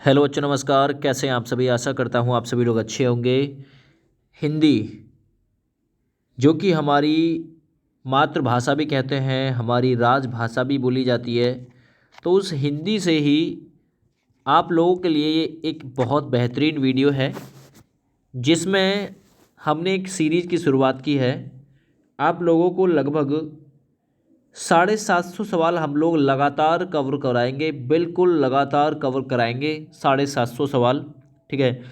Hello बच्चों, नमस्कार। कैसे हैं आप सभी? आशा करता हूँ आप सभी लोग अच्छे होंगे। हिंदी, जो कि हमारी मातृभाषा भी कहते हैं, हमारी राजभाषा भी बोली जाती है, तो उस हिंदी से ही आप लोगों के लिए ये एक बहुत बेहतरीन वीडियो है जिसमें हमने एक सीरीज़ की शुरुआत की है। आप लोगों को लगभग 750 सवाल हम लोग लगातार कवर कराएंगे, बिल्कुल लगातार कवर कराएंगे 750 सवाल। ठीक है,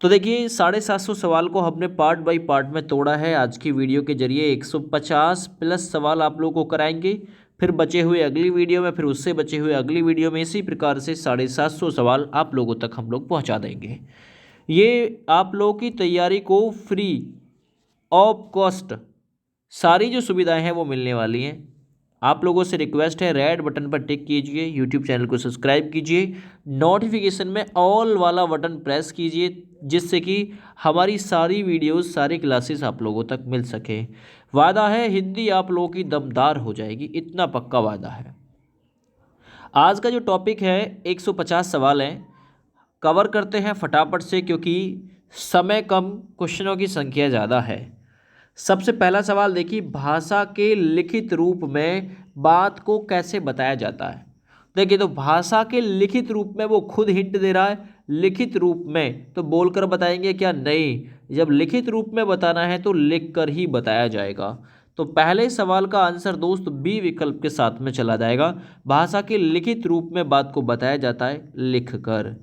तो देखिए 750 सवाल को हमने पार्ट बाय पार्ट में तोड़ा है। आज की वीडियो के जरिए 150 प्लस सवाल आप लोगों को कराएंगे, फिर बचे हुए अगली वीडियो में, फिर उससे बचे हुए अगली वीडियो में, इसी प्रकार से 750 सवाल आप लोगों तक हम लोग पहुंचा देंगे। ये आप लोगों की तैयारी को फ्री ऑफ कॉस्ट सारी जो सुविधाएं हैं वो मिलने वाली हैं। आप लोगों से रिक्वेस्ट है, रेड बटन पर टिक कीजिए, यूट्यूब चैनल को सब्सक्राइब कीजिए, नोटिफिकेशन में ऑल वाला बटन प्रेस कीजिए, जिससे कि हमारी सारी वीडियोस, सारी क्लासेस आप लोगों तक मिल सके। वादा है हिंदी आप लोगों की दमदार हो जाएगी, इतना पक्का वादा है। आज का जो टॉपिक है 150 सवाल हैं, कवर करते हैं फटाफट से क्योंकि समय कम, क्वेश्चनों की संख्या ज़्यादा है। सबसे पहला सवाल देखिए, भाषा के लिखित रूप में बात को कैसे बताया जाता है। देखिए, तो भाषा के लिखित रूप में वो खुद हिंट दे रहा है। लिखित रूप में तो बोलकर बताएंगे क्या? नहीं, जब लिखित रूप में बताना है तो लिख कर ही बताया जाएगा। तो पहले सवाल का आंसर दोस्त बी विकल्प के साथ में चला जाएगा। भाषा के लिखित रूप में बात को बताया जाता है लिख कर।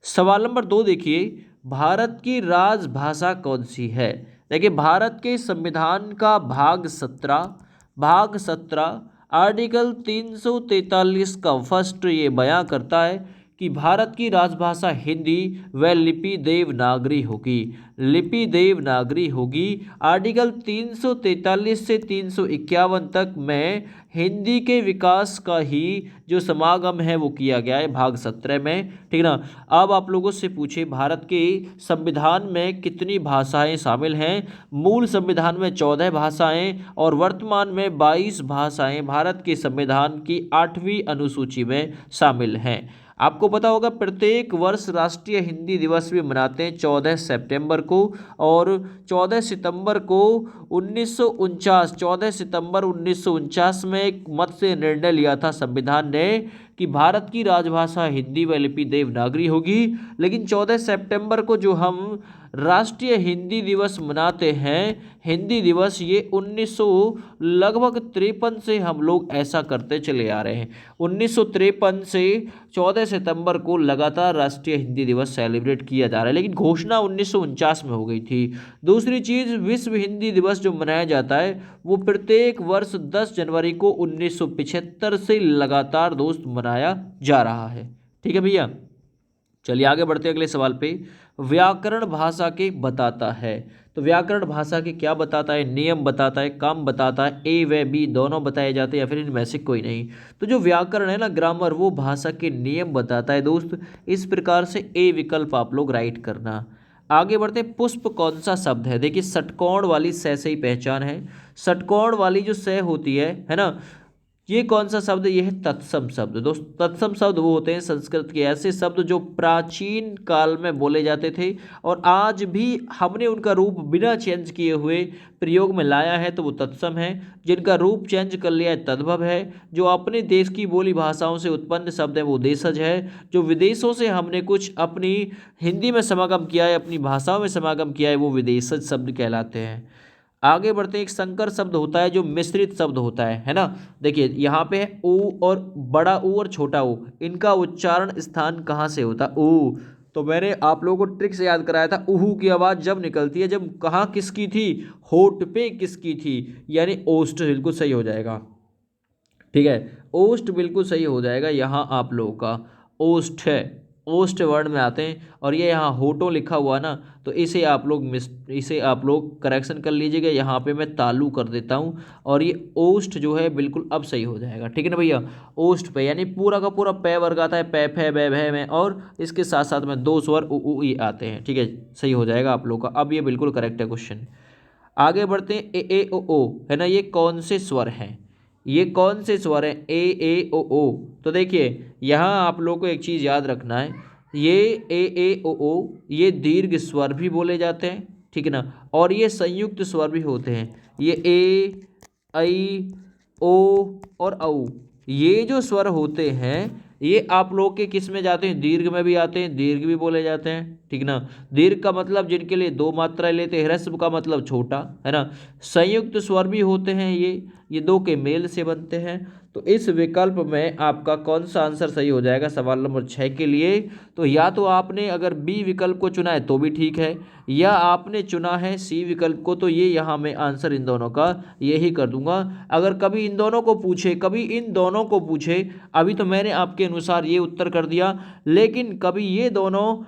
सवाल नंबर 2 देखिए, भारत की राजभाषा कौन सी है? देखिए, भारत के संविधान का भाग 17 आर्टिकल 343 का फर्स्ट ये बयां करता है कि भारत की राजभाषा हिंदी व लिपि देवनागरी होगी। लिपि देवनागरी होगी। आर्टिकल 343 से 351 तक में हिंदी के विकास का ही जो समागम है वो किया गया है भाग 17 में। ठीक ना। अब आप लोगों से पूछे, भारत के संविधान में कितनी भाषाएं शामिल हैं? मूल संविधान में 14 भाषाएं और वर्तमान में 22 भाषाएं भारत के संविधान की 8वीं अनुसूची में शामिल हैं। आपको पता होगा प्रत्येक वर्ष राष्ट्रीय हिंदी दिवस भी मनाते हैं 14 सितंबर को, और 14 सितंबर को 14 सितंबर 1949 में एक मत से निर्णय लिया था संविधान ने कि भारत की राजभाषा हिंदी व लिपि देवनागरी होगी। लेकिन 14 सितंबर को जो हम राष्ट्रीय हिंदी दिवस मनाते हैं, हिंदी दिवस, ये 1953 से हम लोग ऐसा करते चले आ रहे हैं। 1953 से 14 सितंबर को लगातार राष्ट्रीय हिंदी दिवस सेलिब्रेट किया जा रहा है, लेकिन घोषणा 1949 में हो गई थी। दूसरी चीज़, विश्व हिंदी दिवस जो मनाया जाता है वो प्रत्येक वर्ष 10 जनवरी को 1975 से लगातार दोस्त मनाया जा रहा है। ठीक है भैया, चलिए आगे बढ़ते हैं अगले सवाल पे। व्याकरण भाषा के बताता है। तो व्याकरण भाषा के क्या बताता है? नियम बताता है, काम बताता है। ए व बी दोनों बताए जाते हैं या फिर इनमें से कोई नहीं। तो जो व्याकरण है ना, ग्रामर, वो भाषा के नियम बताता है दोस्त। इस प्रकार से ए विकल्प आप लोग राइट करना। आगे बढ़ते, पुष्प कौन सा शब्द है? देखिए, षटकोण वाली स से ही पहचान है। षटकोण वाली जो स होती है ना, ये कौन सा शब्द? ये है तत्सम शब्द। दोस्त, तत्सम शब्द वो होते हैं संस्कृत के ऐसे शब्द जो प्राचीन काल में बोले जाते थे और आज भी हमने उनका रूप बिना चेंज किए हुए प्रयोग में लाया है, तो वो तत्सम है। जिनका रूप चेंज कर लिया है तद्भव है। जो अपने देश की बोली भाषाओं से उत्पन्न शब्द है वो देशज है। जो विदेशों से हमने कुछ अपनी हिंदी में समागम किया है, अपनी भाषाओं में समागम किया है, वो विदेशज शब्द कहलाते हैं। आगे बढ़ते हैं, एक संकर शब्द होता है जो मिश्रित शब्द होता है ना। देखिए, यहाँ पे है ऊ, और बड़ा ऊ और छोटा ऊ, इनका उच्चारण स्थान कहाँ से होता है? ऊ। तो मैंने आप लोगों को ट्रिक से याद कराया था, ऊहू की आवाज़ जब निकलती है, जब कहाँ किसकी थी? होठ पे किसकी थी? यानी ओष्ठ, बिल्कुल सही हो जाएगा। ठीक है, ओष्ठ बिल्कुल सही हो जाएगा। यहाँ आप लोगों का ओष्ठ है, ओष्ठ वर्ण में आते हैं, और ये यहाँ होठो लिखा हुआ ना, तो इसे आप लोग करेक्शन कर लीजिएगा। यहाँ पे मैं तालु कर देता हूँ, और ये ओष्ठ जो है बिल्कुल अब सही हो जाएगा। ठीक है ना भैया। ओष्ठ पे यानी पूरा का पूरा पै वर्ग आता है, पै फै बै भै में, और इसके साथ साथ में दो स्वर उ ऊ ई आते हैं। ठीक है, सही हो जाएगा आप लोग का। अब ये बिल्कुल करेक्ट है क्वेश्चन। आगे बढ़ते हैं, ए ओ है ना, ये कौन से स्वर हैं? ये कौन से स्वर हैं? ए ओ। तो देखिए, यहाँ आप लोग को एक चीज़ याद रखना है, ये ए ओ ओ ये दीर्घ स्वर भी बोले जाते हैं, ठीक है ना, और ये संयुक्त स्वर भी होते हैं। ये ए, ऐ, ओ और औ, ये जो स्वर होते हैं ये आप लोग के किस में जाते हैं, दीर्घ में भी आते हैं, दीर्घ भी बोले जाते हैं, ठीक ना। दीर्घ का मतलब जिनके लिए दो मात्राएं लेते हैं, ह्रस्व का मतलब छोटा, है ना। संयुक्त स्वर भी होते हैं, ये दो के मेल से बनते हैं। तो इस विकल्प में आपका कौन सा आंसर सही हो जाएगा सवाल नंबर 6 के लिए? तो या तो आपने अगर बी विकल्प को चुना है तो भी ठीक है, या आपने चुना है सी विकल्प को, तो ये यहाँ मैं आंसर इन दोनों का यही कर दूंगा। अगर कभी इन दोनों को पूछे, कभी इन दोनों को पूछे, अभी तो मैंने आपके अनुसार ये उत्तर कर दिया, लेकिन कभी ये दोनों,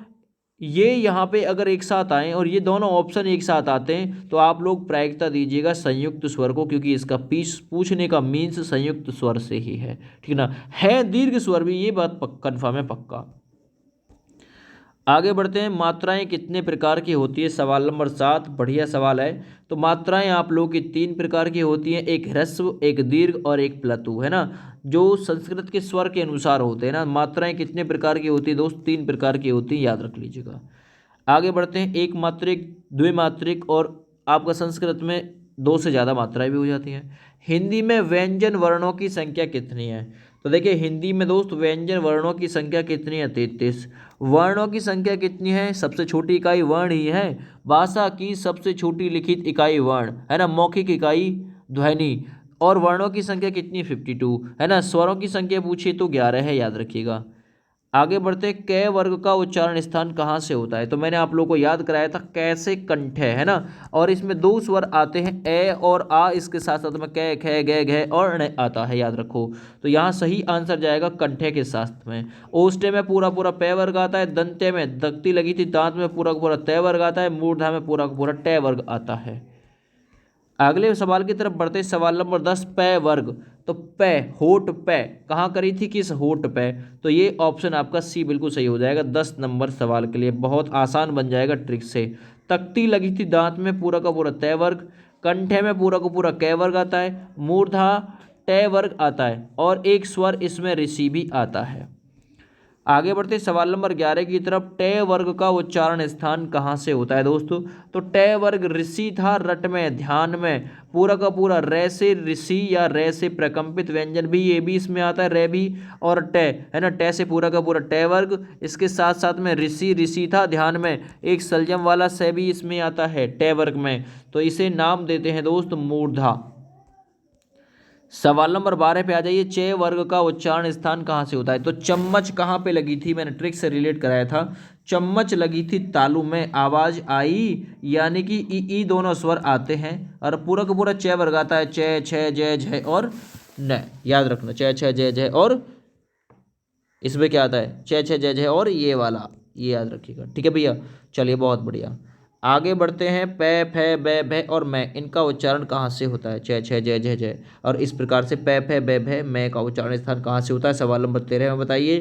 ये यहाँ पे अगर एक साथ आए और ये दोनों ऑप्शन एक साथ आते हैं तो आप लोग प्रायिकता दीजिएगा संयुक्त स्वर को, क्योंकि इसका पीस पूछने का मीन्स संयुक्त स्वर से ही है, ठीक ना। है दीर्घ स्वर भी, ये बात कंफर्म है पक्का। आगे बढ़ते हैं, मात्राएं कितने प्रकार की होती है, सवाल नंबर 7, बढ़िया सवाल है। तो मात्राएं आप लोगों की 3 प्रकार की होती हैं, एक ह्रस्व, एक दीर्घ और एक प्लतु, है ना, जो संस्कृत के स्वर के अनुसार होते हैं ना। मात्राएं कितने प्रकार की होती है दोस्त? 3 प्रकार की होती है, याद रख लीजिएगा। आगे बढ़ते हैं, एक मात्रिक, द्विमात्रिक और आपका संस्कृत में 2 से ज़्यादा मात्राएं भी हो जाती हैं। हिंदी में व्यंजन वर्णों की संख्या कितनी है? तो देखिए हिंदी में दोस्त व्यंजन वर्णों की संख्या कितनी है? 33। वर्णों की संख्या कितनी है? सबसे छोटी इकाई वर्ण ही है। भाषा की सबसे छोटी लिखित इकाई वर्ण, है ना। मौखिक इकाई ध्वनि। और वर्णों की संख्या कितनी? 52, है ना। स्वरों की संख्या पूछिए तो 11 है, याद रखिएगा। आगे बढ़ते, क वर्ग का उच्चारण स्थान कहाँ से होता है? तो मैंने आप लोगों को याद कराया था कैसे कंठे, है ना, और इसमें 2 स्वर आते हैं ए और आ, इसके साथ साथ में कै, ख, ग, घ और ण आता है, याद रखो। तो यहाँ सही आंसर जाएगा कंठे के साथ में। ओष्ठे में पूरा पूरा पै वर्ग आता है, दंते में दक्ति लगी थी, दांत में पूरा पूरा तय वर्ग आता है, मूर्धा में पूरा पूरा टे वर्ग आता है। अगले सवाल की तरफ बढ़ते, सवाल नंबर 10, पै वर्ग। तो पै, होठ पै कहाँ करी थी, किस होठ पे? तो ये ऑप्शन आपका सी बिल्कुल सही हो जाएगा 10 नंबर सवाल के लिए, बहुत आसान बन जाएगा ट्रिक से। तख्ती लगी थी दांत में, पूरा का पूरा तय वर्ग। कंठे में पूरा का पूरा कै वर्ग आता है, मूर्धा टे वर्ग आता है, और एक स्वर इसमें ऋषि भी आता है। आगे बढ़ते सवाल नंबर 11 की तरफ, टे वर्ग का उच्चारण स्थान कहाँ से होता है दोस्तों? तो टे वर्ग ऋषि था, रट में, ध्यान में, पूरा का पूरा रे से ऋषि या रे से प्रकंपित व्यंजन भी, ये भी इसमें आता है, रे भी, और टे, है ना, टे से पूरा का पूरा टे वर्ग। इसके साथ साथ में ऋषि, ऋषि था ध्यान में, एक सलजम वाला से भी इसमें आता है टे वर्ग में, तो इसे नाम देते हैं दोस्त मूर्धा। सवाल नंबर 12 पे आ जाइए, चे वर्ग का उच्चारण स्थान कहाँ से होता है? तो चम्मच कहाँ पे लगी थी, मैंने ट्रिक से रिलेट कराया था। चम्मच लगी थी तालू में, आवाज आई, यानी कि ई दोनों स्वर आते हैं, और पूरा का पूरा चे वर्ग आता है, चे, छ, जय, जय और न, याद रखना, चे, छ, जय, जय, और इसमें क्या आता है, चे, छ, जय, जय और ये वाला, ये याद रखिएगा, ठीक है भैया। चलिए बहुत बढ़िया, आगे बढ़ते हैं, पै, फै, बै, भै और मैं, इनका उच्चारण कहाँ से होता है? च, छ, जय, जय, जय, और इस प्रकार से पै, फै, बै, भै, मैं का उच्चारण स्थान कहाँ से होता है? सवाल नंबर 13 में बताइए।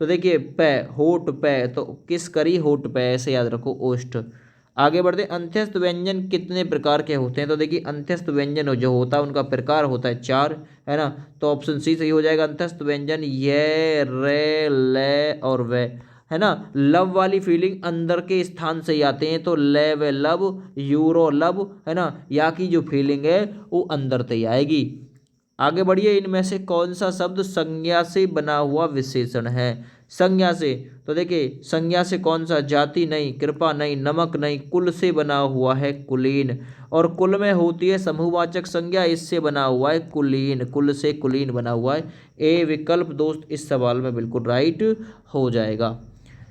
तो देखिए पै, होठ पै, तो किस करी होठ पै, ऐसे याद रखो, ओष्ठ। आगे बढ़ते, अंत्यस्थ व्यंजन कितने प्रकार के होते हैं? तो देखिए अंत्यस्थ व्यंजन जो होता है उनका प्रकार होता है 4, है ना। तो ऑप्शन सी सही हो जाएगा, अंत्यस्थ व्यंजन ये, रे, ले और वे, है ना। लब वाली फीलिंग अंदर के स्थान से ही आते हैं, तो ले, वे, लब, यूरो लब, है ना, या की जो फीलिंग है वो अंदर से ही आएगी। आगे बढ़िए, इनमें से कौन सा शब्द संज्ञा से बना हुआ विशेषण है? संज्ञा से, तो देखिए संज्ञा से कौन सा? जाति नहीं, कृपा नहीं, नमक नहीं, कुल से बना हुआ है कुलीन, और कुल में होती है समूहवाचक संज्ञा, इससे बना हुआ है कुलीन, कुल से कुलीन बना हुआ है। ए विकल्प दोस्त इस सवाल में बिल्कुल राइट हो जाएगा।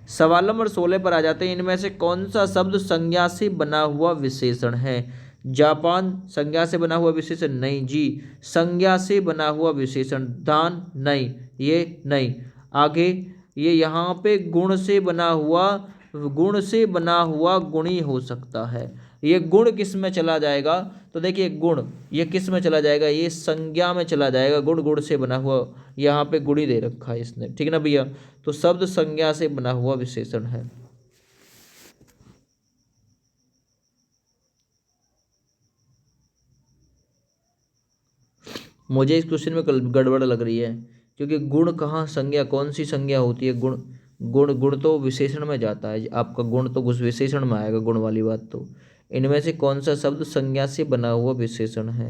सवाल नंबर 16 पर आ जाते हैं, इनमें से कौन सा शब्द संज्ञा से बना हुआ विशेषण है? जापान संज्ञा से बना हुआ विशेषण नहीं जी। संज्ञा से बना हुआ विशेषण, दान नहीं, ये नहीं। आगे, ये यहाँ पे गुण से बना हुआ, गुण से बना हुआ गुणी हो सकता है। ये गुण किस में चला जाएगा? तो देखिए गुण, ये किस में चला जाएगा? ये संज्ञा में चला जाएगा, गुण, गुण से बना हुआ, यहाँ पे गुणी दे रखा है इसने, ठीक है ना भैया। तो शब्द संज्ञा से बना हुआ विशेषण है। मुझे इस क्वेश्चन में गड़बड़ लग रही है, क्योंकि गुण कहाँ संज्ञा, कौन सी संज्ञा होती है गुण? गुण, गुण तो विशेषण में जाता है आपका, गुण तो उस विशेषण में आएगा, गुण वाली बात। तो इनमें से कौन सा शब्द संज्ञा से बना हुआ विशेषण है?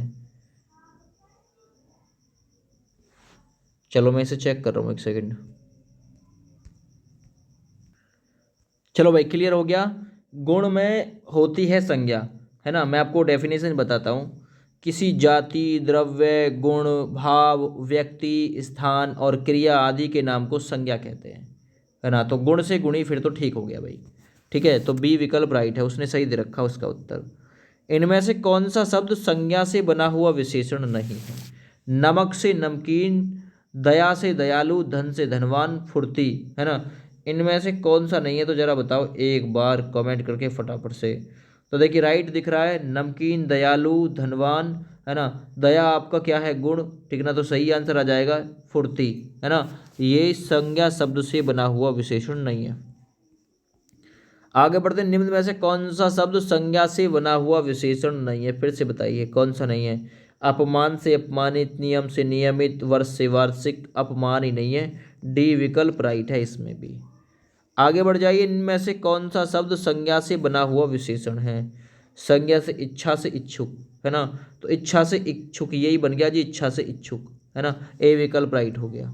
चलो मैं इसे चेक कर रहा हूँ, एक सेकंड। चलो भाई क्लियर हो गया। गुण में होती है संज्ञा, है ना। मैं आपको डेफिनेशन बताता हूँ। किसी जाति, द्रव्य, गुण, भाव, व्यक्ति, स्थान और क्रिया आदि के नाम को संज्ञा कहते हैं, है ना। तो गुण से गुणी फिर तो ठीक हो गया भाई। ठीक है, तो बी विकल्प राइट है, उसने सही दे रखा उसका उत्तर। इनमें से कौन सा शब्द संज्ञा से बना हुआ विशेषण नहीं है? नमक से नमकीन, दया से दयालु, धन से धनवान, फुर्ती, है ना। इनमें से कौन सा नहीं है? तो जरा बताओ एक बार कमेंट करके फटाफट से। तो देखिए राइट दिख रहा है, नमकीन, दयालु, धनवान, है ना। दया आपका क्या है? गुण, ठीक ना। तो सही आंसर आ जाएगा फुर्ती, है ना। ये संज्ञा शब्द से बना हुआ विशेषण नहीं है। आगे बढ़ते हैं। निम्न में से कौन सा शब्द संज्ञा से बना हुआ विशेषण नहीं है? फिर से बताइए कौन सा नहीं है। अपमान से अपमानित, नियम से नियमित, वर्ष से वार्षिक, अपमान ही नहीं है। डी विकल्प राइट है इसमें भी। आगे बढ़ जाइए। इनमें से कौन सा शब्द संज्ञा से बना हुआ विशेषण है? संज्ञा से इच्छा से इच्छुक, है ना। तो इच्छा से इच्छुक यही बन गया जी, इच्छा से इच्छुक, है ना। ए विकल्प राइट हो गया।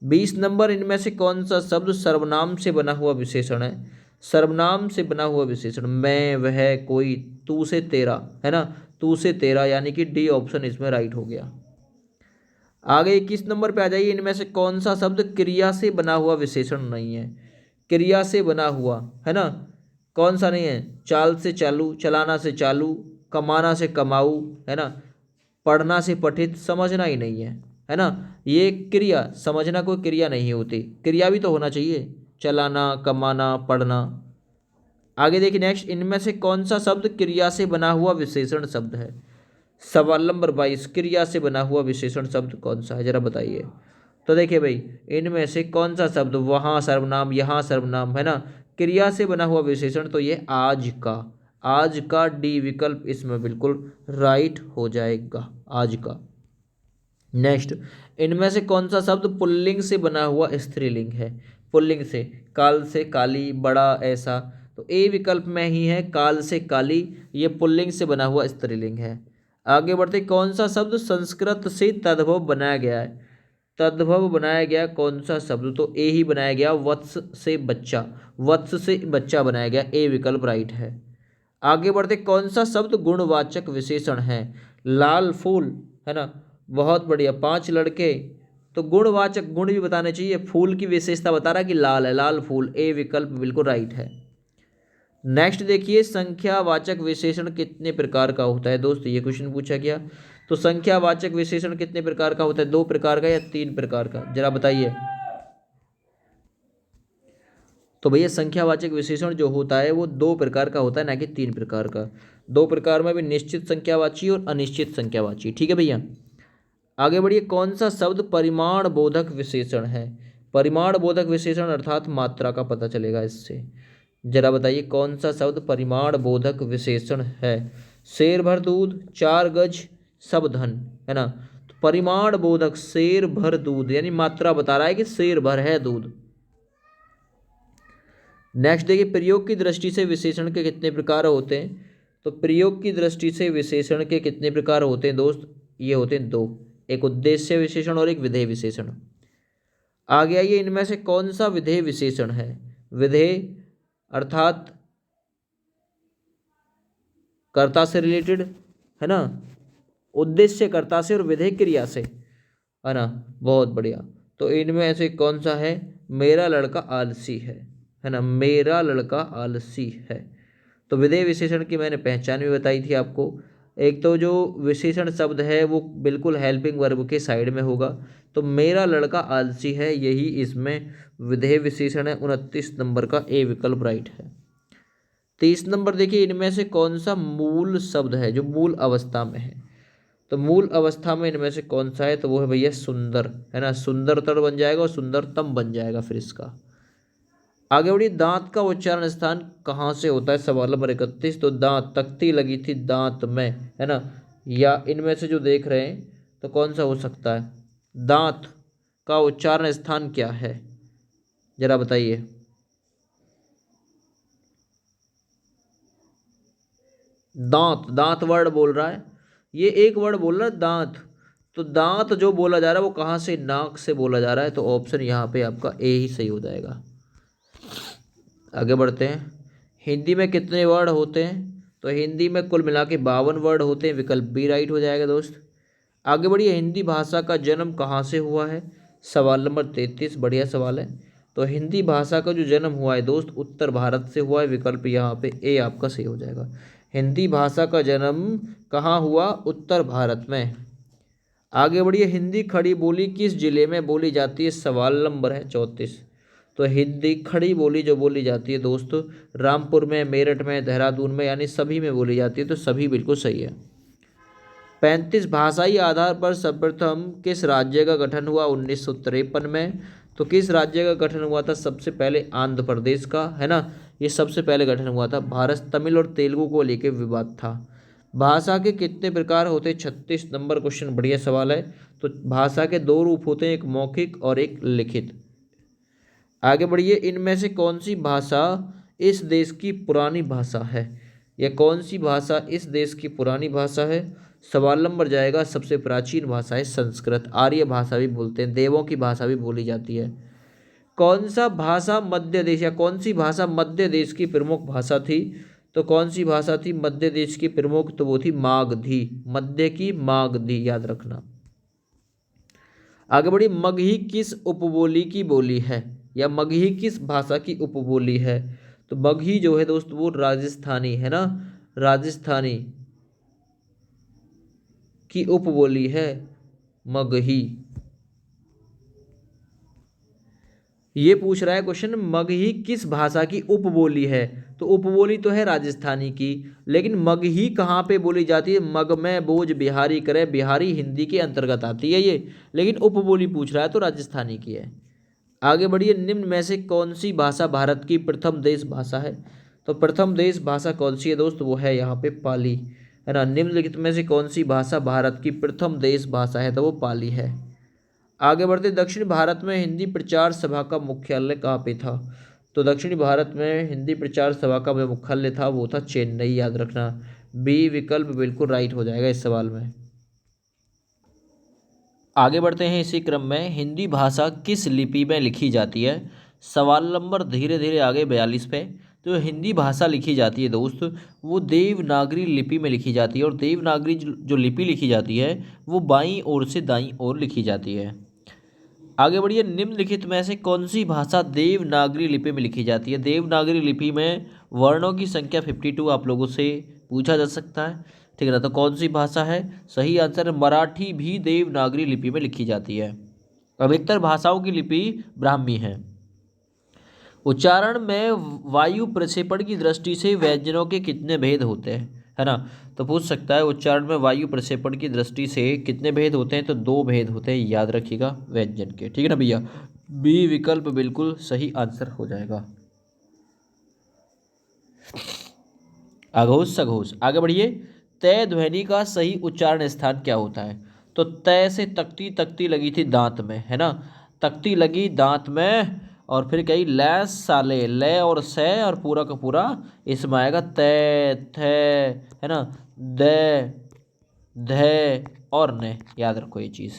20 नंबर। इनमें से कौन सा शब्द सर्वनाम से बना हुआ विशेषण है? सर्वनाम से बना हुआ विशेषण, मैं, वह, कोई, तू से तेरा, है ना। तू से तेरा यानी कि डी ऑप्शन इसमें राइट हो गया। आगे 21 नंबर पे आ जाइए। इनमें से कौन सा शब्द क्रिया से बना हुआ विशेषण नहीं है? क्रिया से बना हुआ, है ना। कौन सा नहीं है? चाल से चालू, चलाना से चालू, कमाना से कमाऊ, है ना। पढ़ना से पठित, समझना ही नहीं है ना। ये क्रिया, समझना कोई क्रिया नहीं होती, क्रिया भी तो होना चाहिए, चलाना, कमाना, पढ़ना। आगे देखिए नेक्स्ट। इनमें से कौन सा शब्द क्रिया से बना हुआ विशेषण शब्द है? सवाल नंबर 22, क्रिया से बना हुआ विशेषण शब्द कौन सा है, जरा बताइए। तो देखिए भाई, इनमें से कौन सा शब्द, वहाँ सर्वनाम, यहाँ सर्वनाम, है ना। क्रिया से बना हुआ विशेषण तो ये आज का, आज का डी विकल्प इसमें बिल्कुल राइट हो जाएगा, आज का। नेक्स्ट। इनमें से कौन सा शब्द पुल्लिंग से बना हुआ स्त्रीलिंग है? पुल्लिंग से, काल से काली, बड़ा, ऐसा। तो ए विकल्प में ही है, काल से काली, ये पुल्लिंग से बना हुआ स्त्रीलिंग है। आगे बढ़ते। कौन सा शब्द संस्कृत से तद्भव बनाया गया है? तद्भव बनाया गया कौन सा शब्द? तो ए ही बनाया गया, वत्स से बच्चा, वत्स से बच्चा बनाया गया, ए विकल्प राइट है। आगे बढ़ते। कौन सा शब्द गुणवाचक विशेषण है? लाल फूल, है ना। बहुत बढ़िया, 5 लड़के। तो गुणवाचक, गुण भी बताने चाहिए, फूल की विशेषता बता रहा है कि लाल है, लाल फूल, ए विकल्प बिल्कुल राइट है। नेक्स्ट देखिए, संख्यावाचक विशेषण कितने प्रकार का होता है? दोस्त ये क्वेश्चन पूछा गया। तो संख्यावाचक विशेषण कितने प्रकार का होता है? 2 प्रकार का या 3 प्रकार का, जरा बताइए। तो भैया संख्यावाचक विशेषण जो होता है वो 2 प्रकार का होता है, ना कि 3 प्रकार का। 2 प्रकार में भी निश्चित संख्यावाची और अनिश्चित संख्यावाची, ठीक है भैया। आगे बढ़िए। कौन सा शब्द परिमाण बोधक विशेषण है? परिमाण बोधक विशेषण अर्थात मात्रा का पता चलेगा इससे। जरा बताइए कौन सा शब्द परिमाण बोधक विशेषण है? शेर भर दूध, 4 गज सब धन, है ना। तो परिमाण बोधक, शेर भर दूध यानी मात्रा बता रहा है कि शेर भर है दूध। नेक्स्ट देखिए, प्रयोग की दृष्टि से विशेषण के कितने प्रकार होते हैं? तो प्रयोग की दृष्टि से विशेषण के कितने प्रकार होते हैं दोस्त? ये होते हैं 2, एक उद्देश्य विशेषण और एक विधेय विशेषण। आगे आइए। इनमें से कौन सा विधेय विशेषण है? विधेय अर्थात कर्ता से रिलेटेड, है ना। उद्देश्य कर्ता से और विधेय क्रिया से, है ना। बहुत बढ़िया। तो इनमें से कौन सा है? मेरा लड़का आलसी है ना। मेरा लड़का आलसी है। तो विधेय विशेषण की मैंने पहचान भी बताई थी आपको। एक तो जो विशेषण शब्द है वो बिल्कुल हेल्पिंग वर्ब के साइड में होगा। तो मेरा लड़का आलसी है, यही इसमें विधेय विशेषण है। 29 नंबर का ए विकल्प राइट है। 30 नंबर देखिए, इनमें से कौन सा मूल शब्द है जो मूल अवस्था में है? तो मूल अवस्था में इनमें से कौन सा है? तो वो है भैया सुंदर, है ना। सुंदरतर बन जाएगा और सुंदरतम बन जाएगा फिर इसका। आगे बढ़िए। दांत का उच्चारण स्थान कहाँ से होता है? सवाल नंबर 31। तो दांत, तख्ती लगी थी दांत में, है ना। या इनमें से जो देख रहे हैं तो कौन सा हो सकता है? दांत का उच्चारण स्थान क्या है? जरा बताइए। दांत, दांत वर्ड बोल रहा है, ये एक वर्ड बोल रहा है दांत। तो दांत जो बोला जा रहा है वो कहाँ से, नाक से बोला जा रहा है, तो ऑप्शन यहाँ पे आपका ए ही सही हो जाएगा। आगे बढ़ते हैं। हिंदी में कितने वर्ड होते हैं, तो हिंदी में कुल मिला के 52 वर्ड होते हैं, विकल्प बी राइट हो जाएगा दोस्त। आगे बढ़िए, हिंदी भाषा का जन्म कहाँ से हुआ है, सवाल नंबर 33, बढ़िया सवाल है। तो हिंदी भाषा का जो जन्म हुआ है दोस्त, उत्तर भारत से हुआ है, विकल्प यहाँ पे ए आपका सही हो जाएगा। हिंदी भाषा का जन्म कहाँ हुआ, उत्तर भारत में। आगे बढ़िए, हिंदी खड़ी बोली किस जिले में बोली जाती है, सवाल नंबर है 34। तो हिंदी खड़ी बोली जो बोली जाती है दोस्तों, रामपुर में, मेरठ में, देहरादून में, यानी सभी में बोली जाती है, तो सभी बिल्कुल सही है। 35, भाषाई आधार पर सर्वप्रथम किस राज्य का गठन हुआ, 1953 में। तो किस राज्य का गठन हुआ था, सबसे पहले आंध्र प्रदेश का, है ना, ये सबसे पहले गठन हुआ था। भारत तमिल और तेलुगु को लेकर विवाद था। भाषा के कितने प्रकार होते हैं, 36 नंबर क्वेश्चन, बढ़िया सवाल है। तो भाषा के दो रूप होते हैं, एक मौखिक और एक लिखित। आगे बढ़िए, इनमें से कौन सी भाषा इस देश की पुरानी भाषा है, या कौन सी भाषा इस देश की पुरानी भाषा है। सवाल नंबर जाएगा, सबसे प्राचीन भाषा है संस्कृत, आर्य भाषा भी बोलते हैं, देवों की भाषा भी बोली जाती है। कौन सा भाषा मध्य देश, या कौन सी भाषा मध्य देश की प्रमुख भाषा थी, तो कौन सी भाषा थी मध्य देश की प्रमुख, तो वो थी मागधी, मध्य की मागधी, याद रखना। आगे बढ़ी, मगही किस उपबोली की बोली है, या मगही किस भाषा की उपबोली है। तो मगही जो है दोस्त वो राजस्थानी है ना, राजस्थानी की उपबोली है मगही। ये पूछ रहा है क्वेश्चन, मगही किस भाषा की उपबोली है, तो उपबोली तो है राजस्थानी की, लेकिन मगही कहाँ पे बोली जाती है, मग में बोझ बिहारी करे, बिहारी हिंदी के अंतर्गत आती है ये, लेकिन उपबोली पूछ रहा है तो राजस्थानी की है। आगे बढ़िए, निम्न में से कौन सी भाषा भारत की प्रथम देश भाषा है, तो प्रथम देश भाषा कौन सी है दोस्त, वो है यहाँ पे पाली, है ना। निम्नलिखित में से कौन सी भाषा भारत की प्रथम देश भाषा है, तो वो पाली है। आगे बढ़ते, दक्षिण भारत में हिंदी प्रचार सभा का मुख्यालय कहाँ पे था, तो दक्षिण भारत में हिंदी प्रचार सभा का जो मुख्यालय था वो था चेन्नई, याद रखना। बी विकल्प बिल्कुल राइट हो जाएगा इस सवाल में। आगे बढ़ते हैं इसी क्रम में, हिंदी भाषा किस लिपि में लिखी जाती है, सवाल नंबर धीरे धीरे आगे 42 पे। तो हिंदी भाषा लिखी जाती है दोस्त, वो देवनागरी लिपि में लिखी जाती है, और देवनागरी जो लिपि लिखी जाती है वो बाईं ओर से दाईं ओर लिखी जाती है। आगे बढ़िए, निम्नलिखित में से कौन सी भाषा देवनागरी लिपि में लिखी जाती है, देवनागरी लिपि में वर्णों की संख्या 52 आप लोगों से पूछा जा सकता है, ठीक है ना। तो कौन सी भाषा है, सही आंसर मराठी भी देवनागरी लिपि में लिखी जाती है। अधिकतर भाषाओं की लिपि ब्राह्मी है। उच्चारण में वायु प्रक्षेपण की दृष्टि से व्यंजनों के कितने भेद होते हैं, है ना। तो पूछ सकता है उच्चारण में वायु प्रक्षेपण की दृष्टि से कितने भेद होते हैं, तो 2 भेद होते हैं, याद रखिएगा व्यंजन के, ठीक है ना भैया। बी विकल्प बिल्कुल सही आंसर हो जाएगा। अघोष सघोष, आगे बढ़िए, तय ध्वनि का सही उच्चारण स्थान क्या होता है, तो तय से तख्ती, तख्ती लगी थी दांत में, है ना, तख्ती लगी दांत में, और फिर कही लय साले, लय और से और पूरा का पूरा इसमें आएगा तय थे, है ना, दे धे और ने, याद रखो ये चीज़।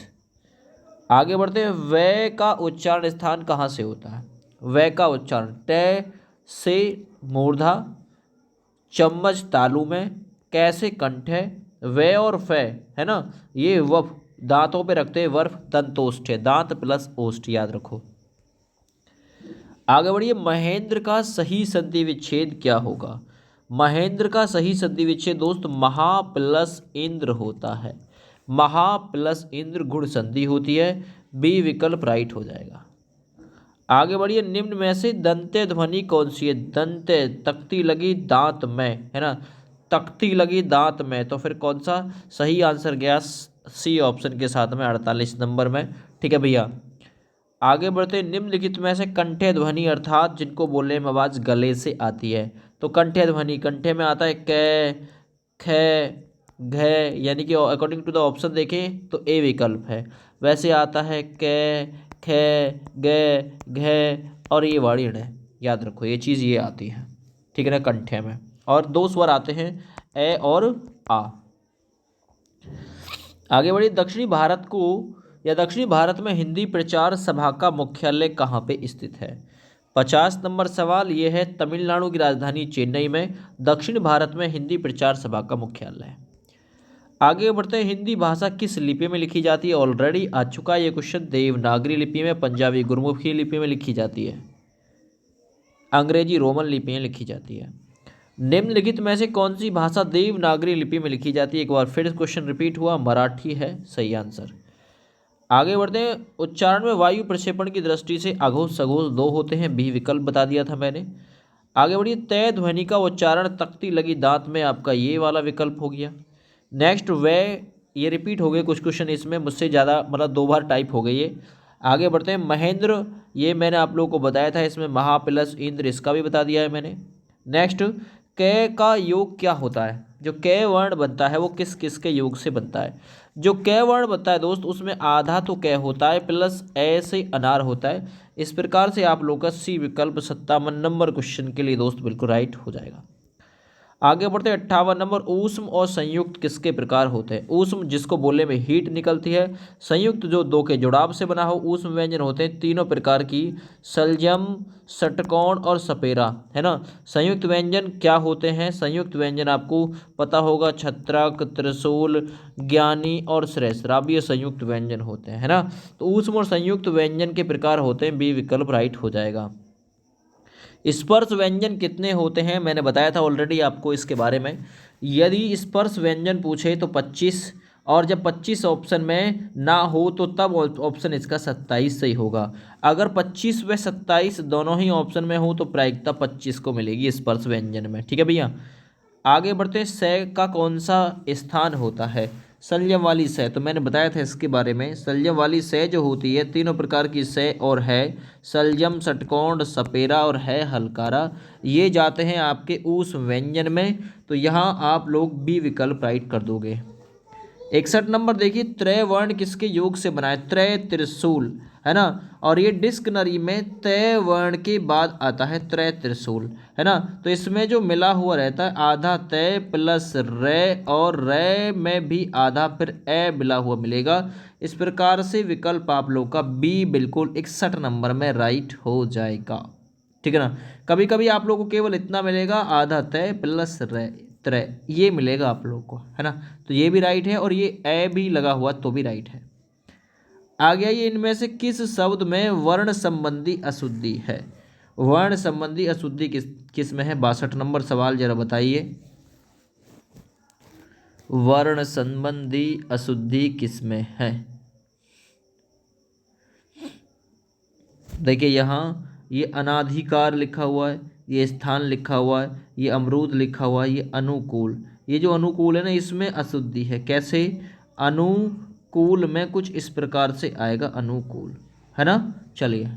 आगे बढ़ते हैं, वे का उच्चारण स्थान कहाँ से होता है, वे का उच्चारण तय से मूर्धा, चम्मच तालू में, कैसे कंठ है, वे और फे, है ना, ये वफ दांतों पे रखते हैं, वर्फ दंतोष्ठ है, दांत प्लस ओष्ठ, याद रखो। आगे बढ़िए, महेंद्र का सही संधि विच्छेद क्या होगा, महेंद्र का सही संधि विच्छेद दोस्त महा प्लस इंद्र होता है, महा प्लस इंद्र गुण संधि होती है, बी विकल्प राइट हो जाएगा। आगे बढ़िए, निम्न में से दंत्य ध्वनि कौन सी है, दंत्य तख्ती लगी दांत में, है ना, तख्ती लगी दांत में, तो फिर कौन सा सही आंसर गया, सी ऑप्शन के साथ में 48 नंबर में, ठीक है भैया। आगे बढ़ते, निम्नलिखित में से कंठे ध्वनि अर्थात जिनको बोलने में आवाज गले से आती है, तो कंठे ध्वनि कंठे में आता है कै, खे, घे, यानी कि अकॉर्डिंग टू द ऑप्शन देखें तो ए विकल्प है। वैसे आता है कै, खे, गे, घे और ये वर्ण है, याद रखो ये चीज़ ये आती है, ठीक है ना, कंठ्य में। और दो स्वर आते हैं ए और आ। आगे बढ़िए, दक्षिणी भारत को या दक्षिणी भारत में हिंदी प्रचार सभा का मुख्यालय कहाँ पे स्थित है? 50 नंबर सवाल ये है, तमिलनाडु की राजधानी चेन्नई में दक्षिण भारत में हिंदी प्रचार सभा का मुख्यालय है। आगे बढ़ते हैं, हिंदी भाषा किस लिपि में लिखी जाती है? ऑलरेडी आ चुका है ये क्वेश्चन। देवनागरी लिपि में, पंजाबी गुरमुखी लिपि में लिखी जाती है, अंग्रेजी रोमन लिपि में लिखी जाती है। निम्नलिखित में से कौन सी भाषा देवनागरी लिपि में लिखी जाती है? एक बार फिर क्वेश्चन रिपीट हुआ, मराठी है सही आंसर। आगे बढ़ते हैं, उच्चारण में वायु प्रक्षेपण की दृष्टि से अघोष सघोष दो होते हैं, बी विकल्प बता दिया था मैंने। आगे बढ़िए, तय ध्वनि का उच्चारण तख्ती लगी दांत में, आपका ये वाला विकल्प हो गया। नेक्स्ट वे, ये रिपीट हो गए कुछ क्वेश्चन इसमें, मुझसे ज़्यादा मतलब 2 बार टाइप हो गई ये। आगे बढ़ते हैं, महेंद्र, ये मैंने आप लोगों को बताया था, इसमें महा प्लस इंद्र, इसका भी बता दिया है मैंने। नेक्स्ट, क का योग क्या होता है? जो क वर्ण बनता है वो किस किस के योग से बनता है? जो क वर्ण बनता है दोस्त, उसमें आधा तो क होता है प्लस ए से अनार होता है। इस प्रकार से आप लोग का सी विकल्प 57 नंबर क्वेश्चन के लिए दोस्त बिल्कुल राइट हो जाएगा। आगे बढ़ते हैं, 58 नंबर, ऊष्म और संयुक्त किसके प्रकार होते हैं? ऊष्म जिसको बोलने में हीट निकलती है, संयुक्त जो दो के जुड़ाव से बना हो ऊष्म व्यंजन होते हैं तीनों प्रकार की, सलजम, षटकोण और सपेरा, है ना। संयुक्त व्यंजन क्या होते हैं? संयुक्त व्यंजन आपको पता होगा, छत्रक, त्रिशूल, ज्ञानी और सहस्राब, ये संयुक्त व्यंजन होते हैं, है ना। तो ऊष्म और संयुक्त व्यंजन के प्रकार होते हैं, बी विकल्प राइट हो जाएगा। स्पर्श व्यंजन कितने होते हैं? मैंने बताया था ऑलरेडी आपको इसके बारे में। यदि स्पर्श व्यंजन पूछे तो 25, और जब 25 ऑप्शन में ना हो तो तब ऑप्शन इसका 27 सही होगा। अगर 25 व 27 दोनों ही ऑप्शन में हो तो प्रायिकता 25 को मिलेगी स्पर्श व्यंजन में, ठीक है भैया। आगे बढ़ते हैं, स का कौन सा स्थान होता है? संयम वाली स, तो मैंने बताया था इसके बारे में। संयम वाली स जो होती है, तीनों प्रकार की स और है, सलजम, षटकोण, सपेरा और है हलकारा, ये जाते हैं आपके उस व्यंजन में। तो यहाँ आप लोग बी विकल्प राइट कर दोगे। 61 नंबर देखिए, त्रय वर्ण किसके योग से बना है? त्रय त्रिशूल, है ना। और ये डिक्शनरी में तय वर्ण के बाद आता है त्रय त्रिशूल, है ना। तो इसमें जो मिला हुआ रहता है आधा तय प्लस रे, और रे में भी आधा फिर ए मिला हुआ मिलेगा। इस प्रकार से विकल्प आप लोग का बी बिल्कुल 61 नंबर में राइट हो जाएगा, ठीक है ना। कभी कभी आप लोग को केवल इतना मिलेगा, आधा तय प्लस रे त्रय, ये मिलेगा आप लोग को, है ना। तो ये भी राइट है, और ये ए भी लगा हुआ तो भी राइट है। आ गया, ये इनमें से किस शब्द में वर्ण संबंधी अशुद्धि है? वर्ण संबंधी अशुद्धि किस में है? 62 नंबर सवाल जरा बताइए, वर्ण संबंधी अशुद्धि किस में है? देखिए यहाँ ये अनाधिकार लिखा हुआ है, ये स्थान लिखा हुआ है, ये अमरूद लिखा हुआ है, ये अनुकूल, ये जो अनुकूल है ना इसमें अशुद्धि है। कैसे? अनुकूल में कुछ इस प्रकार से आएगा, अनुकूल, है ना। चलिए,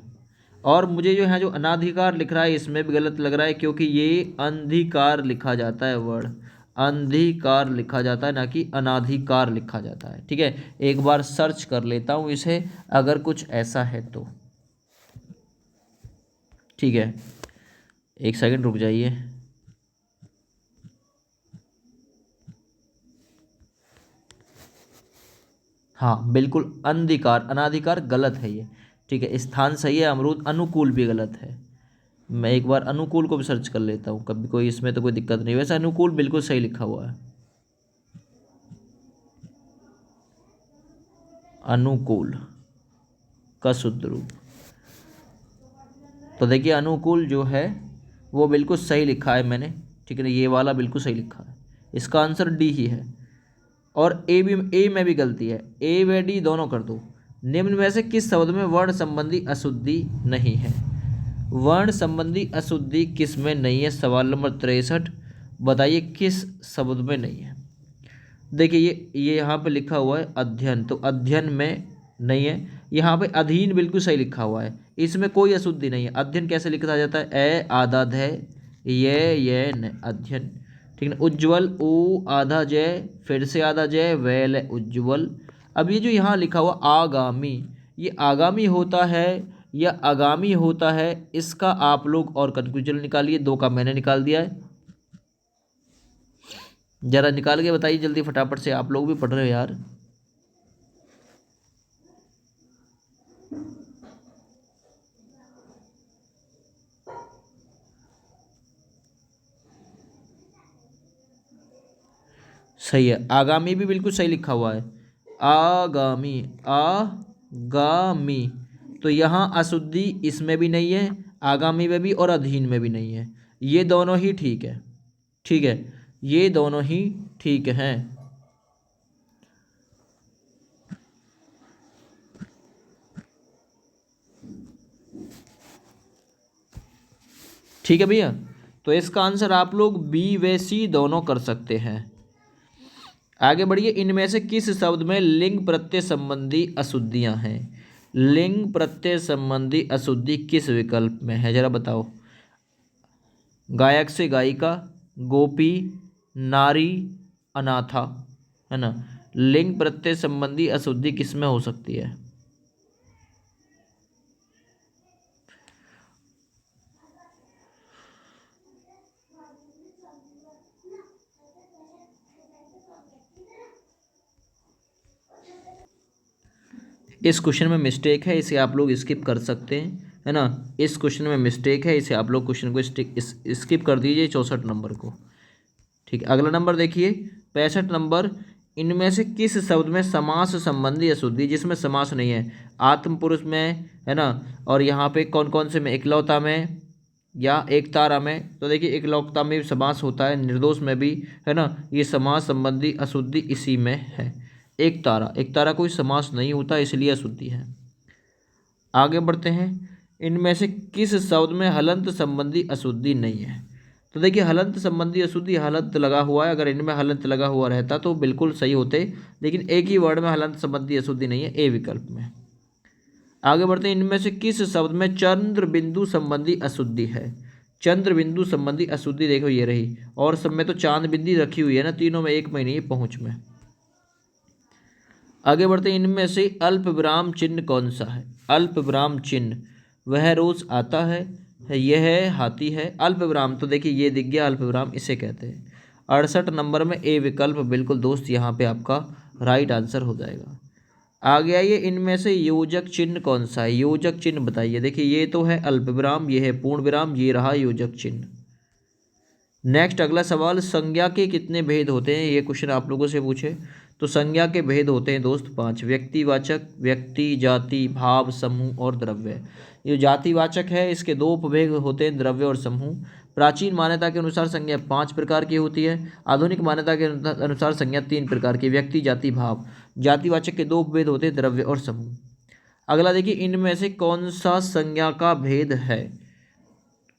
और मुझे जो है जो अनाधिकार लिख रहा है इसमें भी गलत लग रहा है, क्योंकि ये अंधिकार लिखा जाता है, वर्ड अंधिकार लिखा जाता है, ना कि अनाधिकार लिखा जाता है, ठीक है। एक बार सर्च कर लेता हूँ इसे, अगर कुछ ऐसा है तो, ठीक है। एक सेकंड रुक जाइए। हाँ बिल्कुल, अंधिकार, अनाधिकार गलत है ये, ठीक है। स्थान सही है, अमरूद, अनुकूल भी गलत है। मैं एक बार अनुकूल को भी सर्च कर लेता हूँ, कभी कोई इसमें तो कोई दिक्कत नहीं। वैसे अनुकूल बिल्कुल सही लिखा हुआ है, अनुकूल का शुद्ध रूप। तो देखिए अनुकूल जो है वो बिल्कुल सही लिखा है मैंने, ठीक है ना, ये वाला बिल्कुल सही लिखा है। इसका आंसर डी ही है। और ए में भी गलती है, ए व डी दोनों कर दो। निम्न में से किस शब्द में वर्ण संबंधी अशुद्धि नहीं है? वर्ण संबंधी अशुद्धि किस में नहीं है? सवाल नंबर 63, बताइए किस शब्द में नहीं है। देखिए ये यहाँ पे लिखा हुआ है अध्ययन, तो अध्ययन में नहीं है। यहाँ पे अधीन बिल्कुल सही लिखा हुआ है, इसमें कोई अशुद्धि नहीं है। अध्ययन कैसे लिखा जाता है? ए आधा ध ये न, अध्ययन, ठीक है ना। उज्ज्वल, ऊ आधा जय, फिर से आधा जय, वैल उज्ज्वल। अब ये जो यहाँ लिखा हुआ आगामी, ये आगामी होता है या आगामी होता है, इसका आप लोग और कंक्लूजन निकालिए। 2 का मैंने निकाल दिया है, जरा निकाल के बताइए जल्दी फटाफट से, आप लोग भी पढ़ रहे हो यार। सही है, आगामी भी बिल्कुल सही लिखा हुआ है, आगामी, आगामी। तो यहाँ अशुद्धि इसमें भी नहीं है, आगामी में भी और अधीन में भी नहीं है, ये दोनों ही ठीक है। ठीक है, ये दोनों ही ठीक हैं। ठीक है भैया, तो इसका आंसर आप लोग बी व सी दोनों कर सकते हैं। आगे बढ़िए, इनमें से किस शब्द में लिंग प्रत्यय संबंधी अशुद्धियां हैं? लिंग प्रत्यय संबंधी अशुद्धि किस विकल्प में है, जरा बताओ। गायक से गायिका, गोपी, नारी, अनाथा, है ना। लिंग प्रत्यय संबंधी अशुद्धि किस में हो सकती है? इस क्वेश्चन में मिस्टेक है, इसे आप लोग स्किप कर सकते हैं, है ना। इस क्वेश्चन में मिस्टेक है, इसे आप लोग क्वेश्चन को स्किप कर दीजिए 64 नंबर को। ठीक है, अगला नंबर देखिए 65 नंबर। इनमें से किस शब्द में समास संबंधी अशुद्धि, जिसमें समास नहीं है, आत्म पुरुष में, है ना, और यहाँ पे कौन कौन से में, इकलौता में या एक तारा में। तो देखिए इकलौता में भी समास होता है, निर्दोष में भी, है ना। ये समास संबंधी अशुद्धि इसी में है। एक तारा, एक तारा कोई समास नहीं होता, इसलिए अशुद्धि है। आगे बढ़ते हैं, इनमें से किस शब्द में हलंत संबंधी अशुद्धि नहीं है? तो देखिए हलंत संबंधी अशुद्धि, हलंत लगा हुआ है, अगर इनमें हलंत लगा हुआ रहता तो बिल्कुल सही होते, लेकिन एक ही वर्ड में हलंत संबंधी अशुद्धि नहीं है, ए विकल्प में। आगे बढ़ते हैं, इनमें से किस शब्द में चंद्र बिंदु संबंधी अशुद्धि है? चंद्र बिंदु संबंधी अशुद्धि देखो ये रही, और सब में तो चांद बिंदी रखी हुई है ना, तीनों में, एक में नहीं, पहुंच में। आगे बढ़ते हैं, इनमें से अल्प विराम चिन्ह कौन सा है? अल्प विराम चिन्ह, वह रोज आता है, यह हाथी है। अल्प विराम तो देखिए ये दिख गया, अल्प विराम इसे कहते हैं। 68 नंबर में ए विकल्प बिल्कुल दोस्त यहाँ पे आपका राइट आंसर हो जाएगा। आगे आइए, इनमें से योजक चिन्ह कौन सा है? योजक चिन्ह बताइए। देखिए ये तो है अल्प विराम, ये है पूर्ण विराम, ये रहा योजक चिन्ह। नेक्स्ट अगला सवाल, संज्ञा के कितने भेद होते हैं? ये क्वेश्चन आप लोगों से पूछे तो संज्ञा के भेद होते हैं दोस्त 5। व्यक्तिवाचक, व्यक्ति, जाति, भाव, समूह और द्रव्य। ये जातिवाचक है, इसके 2 उपभेद होते हैं, द्रव्य और समूह। प्राचीन मान्यता के अनुसार संज्ञा 5 प्रकार की होती है, आधुनिक मान्यता के अनुसार संज्ञा 3 प्रकार की, व्यक्ति, जाति, भाव। जातिवाचक के 2 उपभेद होते हैं, द्रव्य और समूह। अगला देखिए, इनमें से कौन सा संज्ञा का भेद है?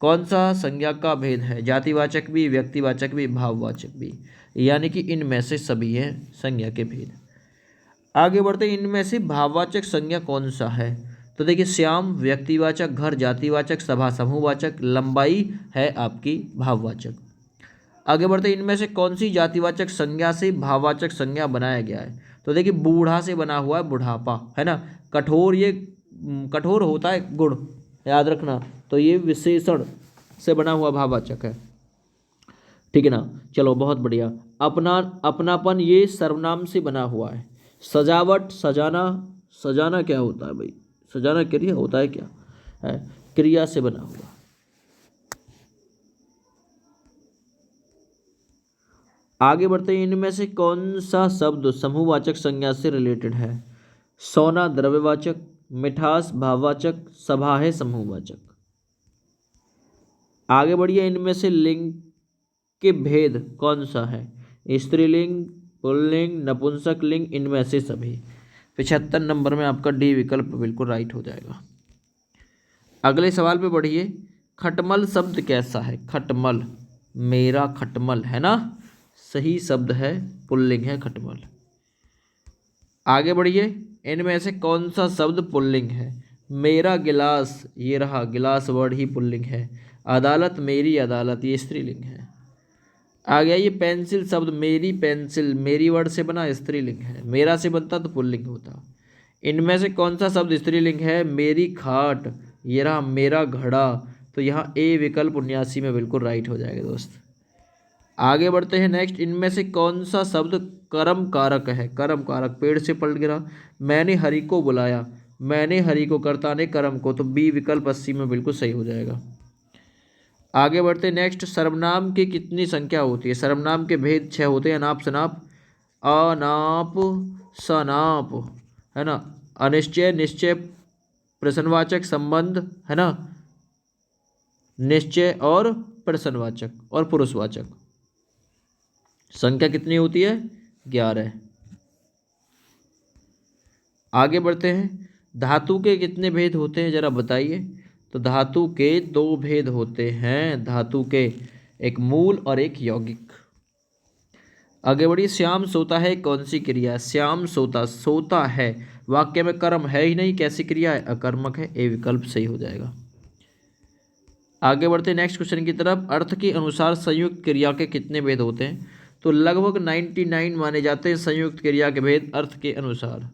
कौन सा संज्ञा का भेद है? जातिवाचक भी, व्यक्तिवाचक भी, भाववाचक भी, यानी कि इनमें से सभी है संज्ञा के भेद। आगे बढ़ते हैं, इनमें से भाववाचक संज्ञा कौन सा है? तो देखिए श्याम व्यक्तिवाचक, घर जातिवाचक, सभा समूहवाचक, लंबाई है आपकी भाववाचक। आगे बढ़ते हैं, इनमें से कौन सी जातिवाचक संज्ञा से भाववाचक संज्ञा बनाया गया है? तो देखिए बूढ़ा से बना हुआ है बुढ़ापा, है ना। कठोर, ये कठोर होता है गुण, याद रखना, तो ये विशेषण से बना हुआ भाववाचक है। ठीक है ना, चलो बहुत बढ़िया। अपना, अपनापन, ये सर्वनाम से बना हुआ है। सजावट, सजाना, सजाना क्या होता है भाई? सजाना क्रिया होता है क्या? है, क्रिया से बना हुआ। आगे बढ़ते हैं, इनमें से कौन सा शब्द समूहवाचक संज्ञा से रिलेटेड है? सोना द्रव्यवाचक, मिठास भाववाचक, सभा है समूहवाचक। आगे बढ़िए, इनमें से लिंग के भेद कौन सा है? स्त्रीलिंग, पुल्लिंग, नपुंसक लिंग, इनमें से सभी। 75 नंबर में आपका डी विकल्प बिल्कुल राइट हो जाएगा। अगले सवाल पे बढ़िए, खटमल शब्द कैसा है? खटमल, मेरा खटमल, है ना, सही शब्द है, पुल्लिंग है खटमल। आगे बढ़िए, इनमें से कौन सा शब्द पुल्लिंग है? मेरा गिलास, ये रहा गिलास वर्ड ही पुल्लिंग है। अदालत, मेरी अदालत, ये स्त्रीलिंग है। आ गया ये पेंसिल शब्द, मेरी पेंसिल, मेरी वर्ड से बना, स्त्रीलिंग है। मेरा से बनता तो पुल्लिंग होता। इनमें से कौन सा शब्द स्त्रीलिंग है? मेरी खाट, ये रहा मेरा घड़ा। तो यहाँ ए विकल्प 79 में बिल्कुल राइट हो जाएगा दोस्त। आगे बढ़ते हैं नेक्स्ट। इनमें से कौन सा शब्द कर्म कारक है? कर्म कारक, पेड़ से पलट गिरा, मैंने हरि को बुलाया, मैंने हरि को, कर्ता ने कर्म को। तो बी विकल्प 80 में बिल्कुल सही हो जाएगा। आगे बढ़ते हैं नेक्स्ट। सर्वनाम की कितनी संख्या होती है? सर्वनाम के भेद 6 होते हैं। अनाप शनाप, अनाप शनाप, है ना, अनिश्चय, निश्चय, प्रश्नवाचक, संबंध, है ना, निश्चय और प्रश्नवाचक और पुरुषवाचक। संख्या कितनी होती है? 11। आगे बढ़ते हैं। धातु के कितने भेद होते हैं जरा बताइए? तो धातु के 2 भेद होते हैं। धातु के एक मूल और एक यौगिक। आगे बढ़िए। श्याम सोता है कौन सी क्रिया है? श्याम सोता, सोता है वाक्य में कर्म है ही नहीं, कैसी क्रिया है? अकर्मक है। ए विकल्प सही हो जाएगा। आगे बढ़ते हैं नेक्स्ट क्वेश्चन की तरफ। अर्थ के अनुसार संयुक्त क्रिया के कितने भेद होते हैं? तो लगभग 99 माने जाते हैं संयुक्त क्रिया के भेद अर्थ के अनुसार।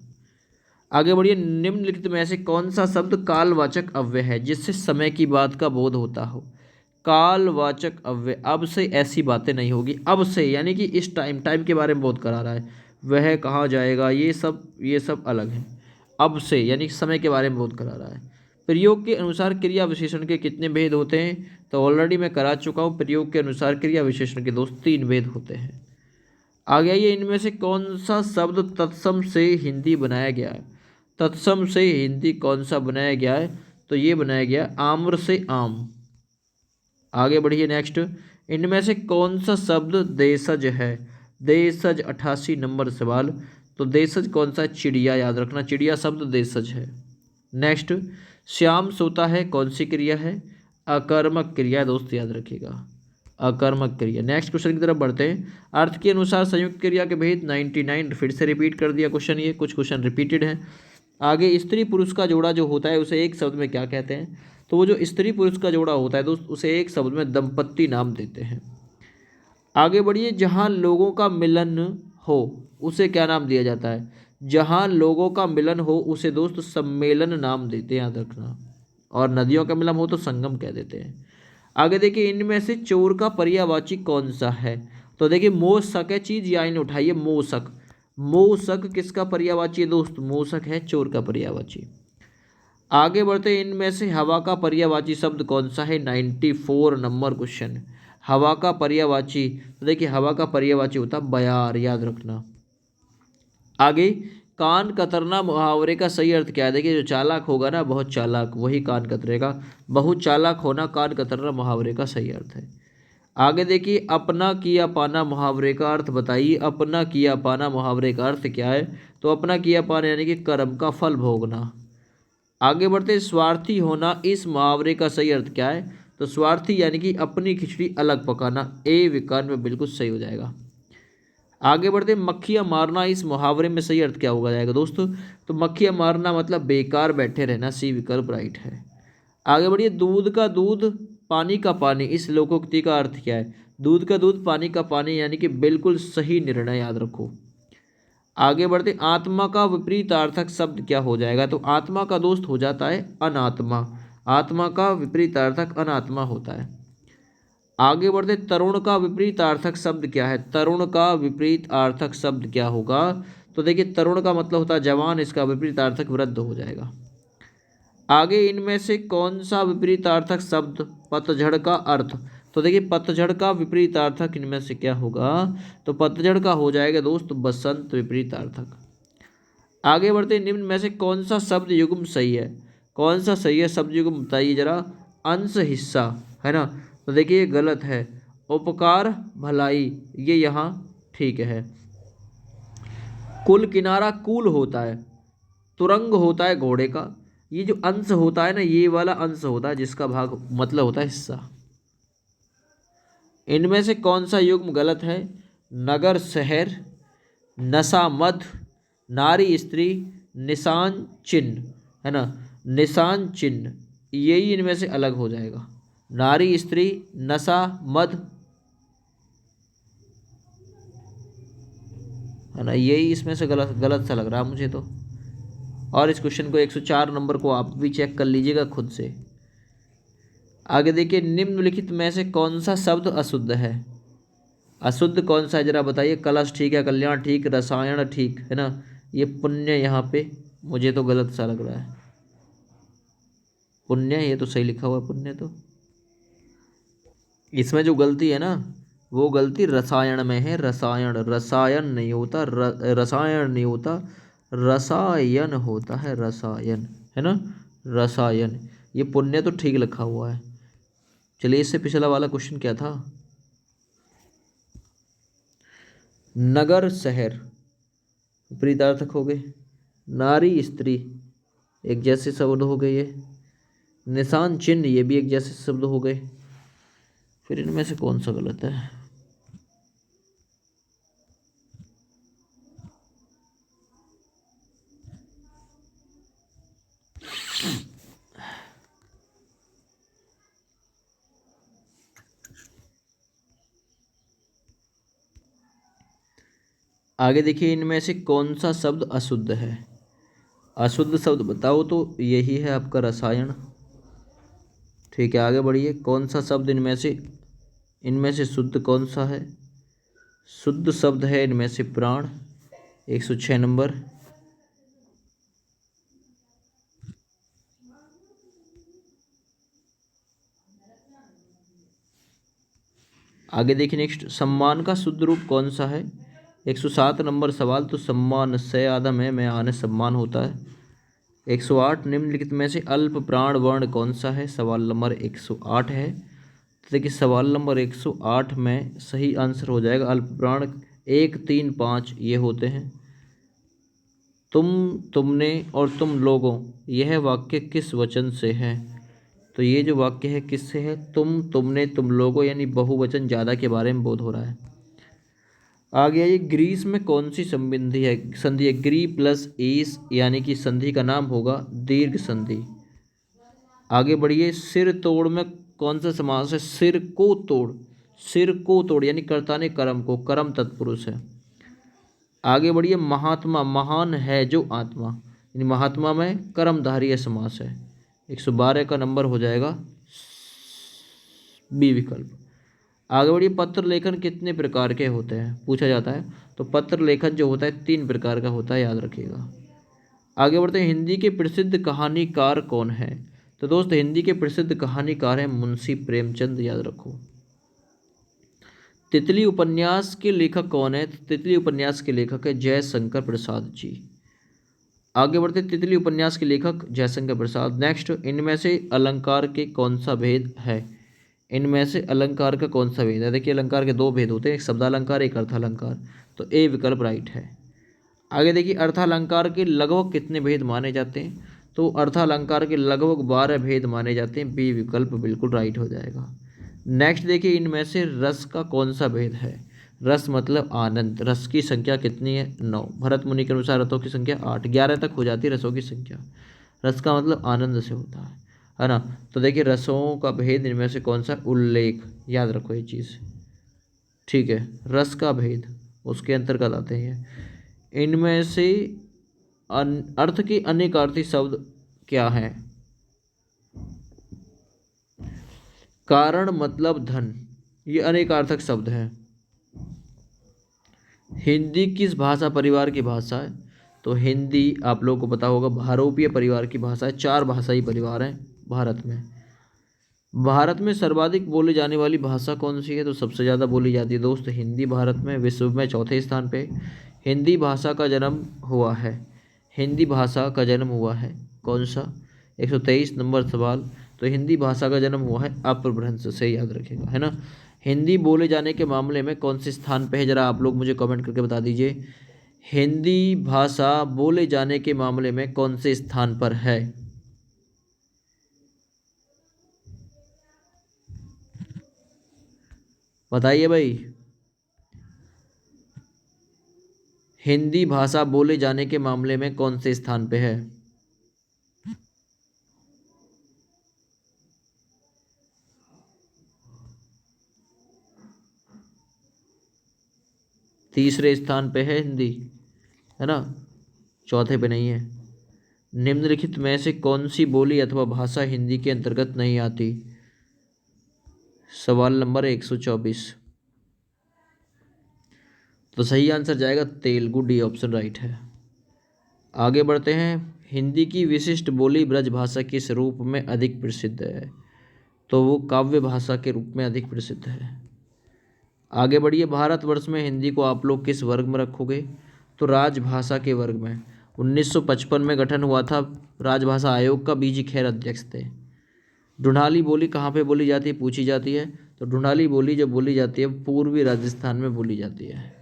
आगे बढ़िए। निम्नलिखित में से कौन सा शब्द कालवाचक अव्यय है जिससे समय की बात का बोध होता हो? कालवाचक अव्यय, अब से ऐसी बातें नहीं होगी। अब से यानी कि इस टाइम, टाइम के बारे में बोध करा रहा है। वह कहाँ जाएगा, ये सब अलग है। अब से यानी कि समय के बारे में बोध करा रहा है। प्रयोग के अनुसार क्रिया विशेषण के कितने भेद होते हैं? तो ऑलरेडी मैं करा चुका हूँ। प्रयोग के अनुसार क्रिया विशेषण के दोस्त 3 भेद होते हैं। आगे आइए। इनमें से कौन सा शब्द तत्सम से हिंदी बनाया गया है? तत्सम से हिंदी कौन सा बनाया गया है? तो ये बनाया गया आम्र से आम। आगे बढ़िए नेक्स्ट। इनमें से कौन सा शब्द देशज है? देशज, 88 नंबर सवाल। तो देशज कौन सा? चिड़िया, याद रखना, चिड़िया शब्द देशज है। नेक्स्ट। श्याम सोता है कौन सी क्रिया है? अकर्मक क्रिया दोस्त, याद रखिएगा, अकर्मक क्रिया। नेक्स्ट क्वेश्चन की तरफ बढ़ते हैं। अर्थ के अनुसार संयुक्त क्रिया के भेद 99, फिर से रिपीट कर दिया क्वेश्चन, ये कुछ क्वेश्चन रिपीटेड हैं। आगे स्त्री पुरुष का जोड़ा जो होता है उसे एक शब्द में क्या कहते हैं? तो वो जो स्त्री पुरुष का जोड़ा होता है दोस्त, उसे एक शब्द में दंपत्ति नाम देते हैं। आगे बढ़िए। जहाँ लोगों का मिलन हो उसे क्या नाम दिया जाता है? जहाँ लोगों का मिलन हो उसे दोस्त सम्मेलन नाम देते हैं, याद रखना। और नदियों का मिलन हो तो संगम कह देते हैं। आगे देखिए। इनमें से चोर का पर्यायवाची कौन सा है? तो देखिए मोशक है, चीज या इन उठाइए, मोशक। मोशक किसका पर्यायवाची है दोस्त? मोशक है चोर का पर्यायवाची। आगे बढ़ते। इनमें से हवा का पर्यायवाची शब्द कौन सा है? 94 नंबर क्वेश्चन। हवा का पर्यायवाची, तो देखिए हवा का पर्यायवाची होता है बयार, याद रखना। आगे। कान कतरना मुहावरे का सही अर्थ क्या है? देखिए जो चालाक होगा ना, बहुत चालाक, वही कान कतरेगा। बहुत चालाक होना कान कतरना मुहावरे का सही अर्थ है। आगे देखिए। अपना किया पाना मुहावरे का अर्थ बताइए। अपना किया पाना मुहावरे का अर्थ क्या है? तो अपना किया पाना यानी कि कर्म का फल भोगना। आगे बढ़ते। स्वार्थी होना, इस मुहावरे का सही अर्थ क्या है? तो स्वार्थी यानी कि अपनी खिचड़ी अलग पकाना। ए विकल्प में बिल्कुल सही हो जाएगा। आगे बढ़ते। मक्खियाँ मारना, इस मुहावरे में सही अर्थ क्या होगा जाएगा दोस्तों? तो मक्खियाँ मारना मतलब बेकार बैठे रहना। सी विकल्प राइट है। आगे बढ़िए। दूध का दूध, पानी का पानी, इस लोकोक्ति का अर्थ क्या है? दूध का दूध, पानी का पानी, यानी कि बिल्कुल सही निर्णय, याद रखो। आगे बढ़ते। आत्मा का विपरीतार्थक शब्द क्या हो जाएगा? तो आत्मा का दोस्त हो जाता है अनात्मा। आत्मा का विपरीतार्थक अनात्मा होता है। आगे बढ़ते। तरुण का विपरीतार्थक शब्द क्या है? तरुण का विपरीतार्थक शब्द क्या होगा? तो देखिए तरुण का मतलब होता है जवान, इसका विपरीतार्थक वृद्ध हो जाएगा। आगे। इनमें से कौन सा विपरीतार्थक शब्द पतझड़ का अर्थ? तो देखिए पतझड़ का विपरीतार्थक इनमें से क्या होगा? तो पतझड़ का हो जाएगा दोस्त बसंत विपरीतार्थक। आगे बढ़ते। निम्न में से कौन सा शब्द युग्म सही है? कौन सा सही है शब्द युग्म बताइए जरा। अंश हिस्सा, है ना, तो देखिए ये गलत है। उपकार भलाई, ये यहाँ ठीक है। कुल किनारा कूल होता है। तुरंग होता है घोड़े का। ये जो अंश होता है ना, ये वाला अंश होता है जिसका भाग मतलब होता है हिस्सा। इनमें से कौन सा युग्म गलत है? नगर शहर, नशा मद, नारी स्त्री, निशान चिन्ह, है ना, निशान चिन्ह, यही इनमें से अलग हो जाएगा। नारी स्त्री, नशा मद, है ना, यही इसमें से गलत गलत सा लग रहा है मुझे तो। और इस क्वेश्चन को 104 नंबर को आप भी चेक कर लीजिएगा खुद से। आगे देखिए, निम्नलिखित में से कौन सा शब्द अशुद्ध है? अशुद्ध कौन सा है जरा बताइए। कलश ठीक है, कल्याण ठीक, रसायन ठीक है ना। ये पुण्य यहाँ पे मुझे तो गलत सा लग रहा है। पुण्य, ये तो सही लिखा हुआ है पुण्य। तो इसमें जो गलती है ना, वो गलती रसायन में है। रसायन, रसायन नहीं होता, रसायन नहीं होता, रसायन होता है, रसायन है ना, रसायन। ये पुण्य तो ठीक लिखा हुआ है। चलिए, इससे पिछला वाला क्वेश्चन क्या था? नगर शहर विपरीतार्थक हो गए। नारी स्त्री एक जैसे शब्द हो गए। ये निशान चिन्ह ये भी एक जैसे शब्द हो गए। फिर इनमें से कौन सा गलत है? आगे देखिए, इनमें से कौन सा शब्द अशुद्ध है? अशुद्ध शब्द बताओ तो यही है आपका रसायन। ठीक है, आगे बढ़िए। कौन सा शब्द इनमें से शुद्ध कौन सा है? शुद्ध शब्द है इनमें से प्राण, 106 नंबर। आगे देखिए, नेक्स्ट, सम्मान का शुद्ध रूप कौन सा है? 107 नंबर सवाल। तो सम्मान से आदम है, मैं आने सम्मान होता है। 108, निम्नलिखित में से अल्प प्राण वर्ण कौन सा है? सवाल नंबर 108 है। तो देखिए, सवाल नंबर 108 में सही आंसर हो जाएगा अल्प प्राण 1, 3, 5 ये होते हैं। तुम, तुमने और तुम लोगों, यह वाक्य किस वचन से है? तो ये जो वाक्य है किससे है? तुम, तुमने, तुम लोगों, यानी बहुवचन ज़्यादा के बारे में बोध हो रहा है। आ गया ये, ग्रीस में कौन सी संधि है? ग्री प्लस ईस, यानी कि संधि का नाम होगा दीर्घ संधि। आगे बढ़िए, सिर तोड़ में कौन सा समास है? सिर को तोड़, सिर को तोड़ यानी कर्ता ने कर्म को, कर्म तत्पुरुष है। आगे बढ़िए, महात्मा, महान है जो आत्मा, यानी महात्मा में कर्मधारय समास है। 112 का नंबर हो जाएगा बी विकल्प। आगे बढ़िए, पत्र लेखन कितने प्रकार के होते हैं पूछा जाता है। तो पत्र लेखन जो होता है 3 प्रकार का होता है, याद रखिएगा। आगे बढ़ते हैं, हिंदी के प्रसिद्ध कहानीकार कौन है? तो दोस्त, हिंदी के प्रसिद्ध कहानीकार हैं मुंशी प्रेमचंद, याद रखो। तितली उपन्यास के लेखक कौन है? तितली उपन्यास के लेखक है जयशंकर प्रसाद जी। आगे बढ़ते, तितली उपन्यास के लेखक जयशंकर प्रसाद। नेक्स्ट, इनमें से अलंकार के कौन सा भेद है? इनमें से अलंकार का कौन सा भेद है? देखिए, अलंकार के 2 भेद होते हैं, एक शब्दालंकार, एक अर्थालंकार। तो ए विकल्प राइट है। आगे देखिए, अर्थालंकार के लगभग कितने भेद माने जाते हैं? तो अर्थालंकार के लगभग 12 भेद माने जाते हैं, बी विकल्प बिल्कुल राइट हो जाएगा। नेक्स्ट देखिए, इनमें से रस का कौन सा भेद है? रस मतलब आनंद। रस की संख्या कितनी है? 9। भरत मुनि के अनुसार रसों की संख्या 8, 11 तक हो जाती है रसों की संख्या। रस का मतलब आनंद से होता है ना। तो देखिए, रसों का भेद इनमें से कौन सा? उल्लेख, याद रखो ये चीज़। ठीक है, रस का भेद उसके अंतर्गत आते हैं। इनमें से अर्थ के अनेकार्थी शब्द क्या हैं? कारण मतलब धन, ये अनेकार्थक शब्द है। हिंदी किस भाषा परिवार की भाषा है? तो हिंदी आप लोगों को पता होगा भारोपीय परिवार की भाषा है। 4 भाषाई परिवार हैं भारत में। भारत में सर्वाधिक बोली जाने वाली भाषा कौन सी है? तो सबसे ज़्यादा बोली जाती है दोस्त हिंदी भारत में, विश्व में चौथे स्थान पे। हिंदी भाषा का जन्म हुआ है, हिंदी भाषा का जन्म हुआ है कौन सा? 123 नंबर सवाल। तो हिंदी भाषा का जन्म हुआ है अपभ्रंश से, याद रखेगा, है ना। हिंदी बोले जाने के मामले में कौन से स्थान पे है? ज़रा आप लोग मुझे कमेंट करके बता दीजिए। हिंदी भाषा बोले जाने के मामले में कौन से स्थान पर है? बताइए भाई। हिंदी भाषा बोले जाने के मामले में कौन से स्थान पे है? तीसरे स्थान पे है हिंदी, है ना, चौथे पे नहीं है। निम्नलिखित में से कौन सी बोली अथवा भाषा हिंदी के अंतर्गत नहीं आती? सवाल नंबर 124। तो सही आंसर जाएगा तेलुगु, डी ऑप्शन राइट है। आगे बढ़ते हैं। हिंदी की विशिष्ट बोली ब्रज भाषा किस रूप में अधिक प्रसिद्ध है? तो वो काव्य भाषा के रूप में अधिक प्रसिद्ध है। आगे बढ़िए। भारतवर्ष में हिंदी को आप लोग किस वर्ग में रखोगे? तो राजभाषा के वर्ग में। 1955 में गठन हुआ था राजभाषा आयोग का, बीजी खैर अध्यक्ष थे। ढूंढाली बोली कहाँ पे बोली जाती है, पूछी जाती है। तो ढूंढाली बोली जब बोली जाती है पूर्वी राजस्थान में बोली जाती है।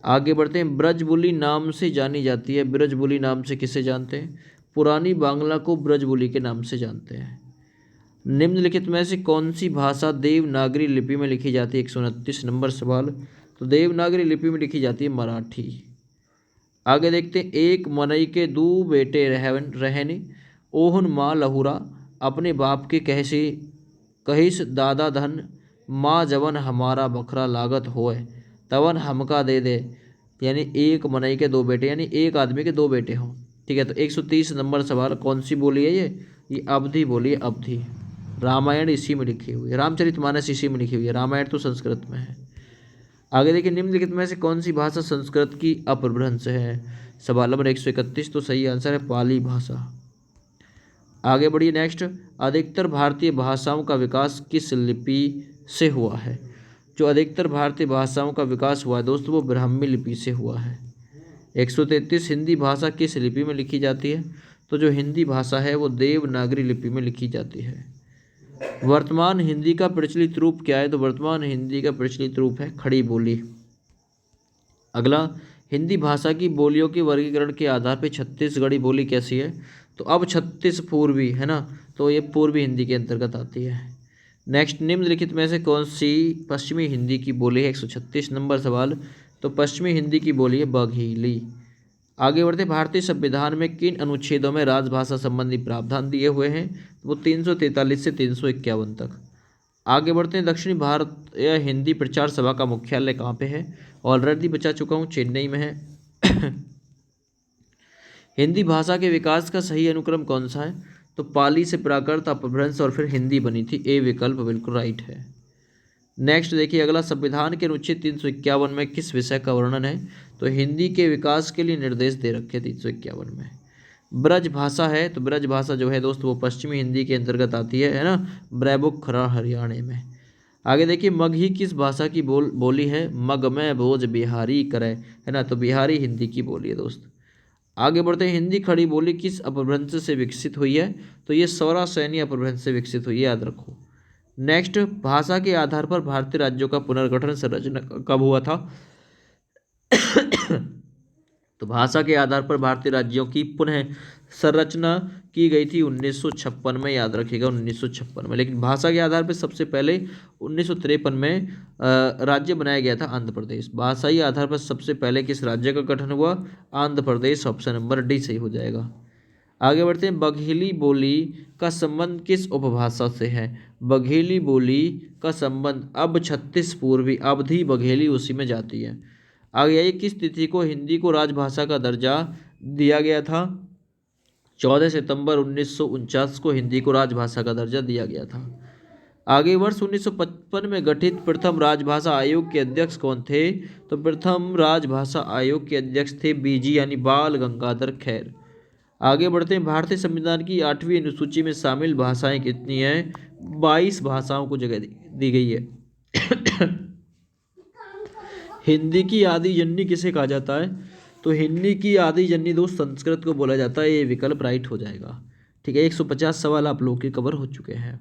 आगे बढ़ते हैं। ब्रजबुली नाम से जानी जाती है, ब्रजबुली नाम से किसे जानते हैं? पुरानी बांग्ला को ब्रजबुली के नाम से जानते हैं। निम्नलिखित में से कौन सी भाषा देवनागरी लिपि में लिखी जाती है? 129 नंबर सवाल। तो देवनागरी लिपि में लिखी जाती है मराठी। आगे देखते हैं। एक मनई के दो बेटे रहने, ओहन माँ लहुरा, अपने बाप के कहिस दादा धन, माँ जवन हमारा बखरा लागत होए, तवन हमका दे दे। यानी एक मनई के दो बेटे, यानी एक आदमी के दो बेटे हों। ठीक है। तो 130 नंबर सवाल। कौन सी बोली है ये अवधी बोली है, अवधी। रामायण इसी में लिखी हुई है, रामचरितमानस इसी में लिखी हुई है, रामायण तो संस्कृत में है। आगे देखिए। निम्नलिखित में से कौन सी भाषा संस्कृत की अपभ्रंश है? सवाल नंबर 131। तो सही आंसर है पाली भाषा। आगे बढ़िए। नेक्स्ट। अधिकतर भारतीय भाषाओं का विकास किस लिपि से हुआ है? जो अधिकतर भारतीय भाषाओं का विकास हुआ है दोस्तों वो ब्राह्मी लिपि से हुआ है। 133। हिंदी भाषा किस लिपि में लिखी जाती है? तो जो हिंदी भाषा है वो देवनागरी लिपि में लिखी जाती है। वर्तमान हिंदी का प्रचलित रूप क्या है? तो वर्तमान हिंदी का प्रचलित रूप है खड़ी बोली। अगला। हिंदी भाषा की बोलियों के वर्गीकरण के आधार पर छत्तीसगढ़ी बोली कैसी है? तो अब छत्तीस पूर्वी है ना, तो ये पूर्वी हिंदी के अंतर्गत आती है। नेक्स्ट। निम्नलिखित में से कौन सी पश्चिमी हिंदी की बोली है? 136 नंबर सवाल। तो पश्चिमी हिंदी की बोली है बघेली। आगे बढ़ते। भारतीय संविधान में किन अनुच्छेदों में राजभाषा संबंधी प्रावधान दिए हुए हैं? वो 343 से 351 तक। आगे बढ़ते हैं। दक्षिणी भारत या हिंदी प्रचार सभा का मुख्यालय कहाँ पे है? ऑलरेडी बचा चुका हूँ, चेन्नई में है। हिंदी भाषा के विकास का सही अनुक्रम कौन सा है? तो पाली से प्राकृत, अपभ्रंश और फिर हिंदी बनी थी। ए विकल्प बिल्कुल राइट है। नेक्स्ट देखिए। अगला। संविधान के अनुच्छेद 351 में किस विषय का वर्णन है? तो हिंदी के विकास के लिए निर्देश दे रखे 351 में। ब्रज भाषा है, तो ब्रज भाषा जो है दोस्त वो पश्चिमी हिंदी के अंतर्गत आती है ना, ब्रैबुक खरा हरियाणा में। आगे देखिए। मगही किस भाषा की बोली है? मग में बोझ बिहारी करे, है ना, तो बिहारी हिंदी की बोली है दोस्त। आगे बढ़ते हैं। हिंदी खड़ी बोली किस अपभ्रंश से विकसित हुई है? तो ये सौरा सैनी अपभ्रंश से विकसित हुई है, याद रखो। नेक्स्ट। भाषा के आधार पर भारतीय राज्यों का पुनर्गठन संरचना कब हुआ था? तो भाषा के आधार पर भारतीय राज्यों की पुनः संरचना की गई थी 1956 में, याद रखिएगा 1956 में। लेकिन भाषा के आधार पर सबसे पहले 1953 में राज्य बनाया गया था आंध्र प्रदेश। भाषाई आधार पर सबसे पहले किस राज्य का गठन हुआ? Andhra Pradesh. Option number D सही हो जाएगा। आगे बढ़ते हैं। बघेली बोली का संबंध किस उपभाषा से है? बघेली बोली का संबंध अब छत्तीस पूर्वी अवधी बघेली उसी में जाती है। आगे आइए। किस तिथि को हिंदी को राजभाषा का दर्जा दिया गया था? 14 सितंबर 1949 को हिंदी को राजभाषा का दर्जा दिया गया था। आगे। वर्ष 1955 में गठित प्रथम राजभाषा आयोग के अध्यक्ष कौन थे? तो प्रथम राजभाषा आयोग के अध्यक्ष थे बीजी यानी बाल गंगाधर खैर। आगे बढ़ते हैं। भारतीय संविधान की 8वीं अनुसूची में शामिल भाषाएं कितनी हैं? 22 भाषाओं को जगह दी गई है। हिंदी की आदि जननी किसे कहा जाता है? तो हिंदी की आदि जननी दोस्त संस्कृत को बोला जाता है। ये विकल्प राइट हो जाएगा। ठीक है। 150 सवाल आप लोग के कवर हो चुके हैं।